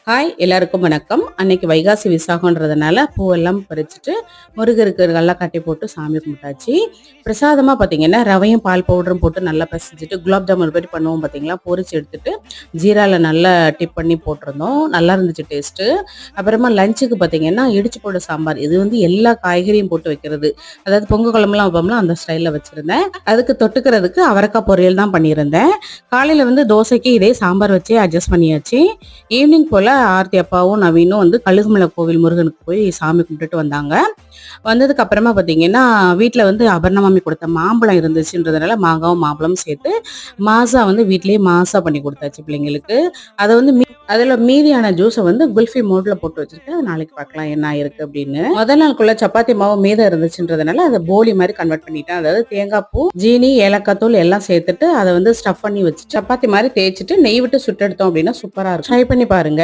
Hi எல்லாருக்கும் வணக்கம். அன்னைக்கு வைகாசி விசாகன்றதுனால பூவெல்லாம் பறிச்சுட்டு முருகருக்கு நல்லா கட்டி போட்டு சாமி கும்பிட்டாச்சு. பிரசாதமா பார்த்தீங்கன்னா ரவையும் பால் பவுடரும் போட்டு நல்லா பிசைஞ்சிட்டு குலாப் ஜாமுன் மாதிரி பண்ணுவோம் பார்த்தீங்களா, பொரிச்சு எடுத்துட்டு ஜீரால நல்லா டிப் பண்ணி போட்டிருந்தோம். நல்லா இருந்துச்சு டேஸ்ட்டு. அப்புறமா லஞ்சுக்கு பார்த்தீங்கன்னா இடிச்சு போட்ட சாம்பார். இது வந்து எல்லா காய்கறியும் போட்டு வைக்கிறது, அதாவது பொங்க குழம்புலாம் வைப்போம்ல அந்த ஸ்டைலில் வச்சுருந்தேன். அதுக்கு தொட்டுக்கிறதுக்கு அவரைக்காய் பொரியல் தான் பண்ணியிருந்தேன். காலையில் வந்து தோசைக்கு இதே சாம்பார் வச்சே அட்ஜஸ்ட் பண்ணியாச்சு. ஈவினிங் போல் ஆர்த்தி அப்பாவும் நவீனும் வந்து கழுகுமலை கோவில் முருகனுக்கு போய் சாமி கும்பிட்டுட்டு வந்தாங்க. வந்ததுக்கு அப்புறமா பார்த்தீங்கன்னா வீட்டில் வந்து அபர்ண மாமி கொடுத்த மாம்பழம் இருந்துச்சுன்றதுனால மாங்காவும் மாம்பழமும் சேர்த்து மாசா வந்து வீட்லேயே மாசா பண்ணி கொடுத்தாச்சு பிள்ளைங்களுக்கு. அதை வந்து அதில் மீதியான ஜூஸை வந்து குல்ஃபி மோட்ல போட்டு வச்சிருக்கேன். அது நாளைக்கு பார்க்கலாம் என்ன இருக்கு அப்படின்னு. முதல் நாளுக்குள்ள சப்பாத்தி மாவு மீதம் இருந்துச்சுன்றதுனால அதை போலி மாதிரி கன்வெர்ட் பண்ணிட்டேன். அதாவது தேங்காய் பூ, ஜீனி, ஏலக்காய் தூள் எல்லாம் சேர்த்துட்டு அதை வந்து ஸ்டஃப் பண்ணி வச்சு சப்பாத்தி மாதிரி தேய்ச்சிட்டு நெய் விட்டு சுட்டெடுத்தோம் அப்படின்னா சூப்பரா இருக்கும். ட்ரை பண்ணி பாருங்க.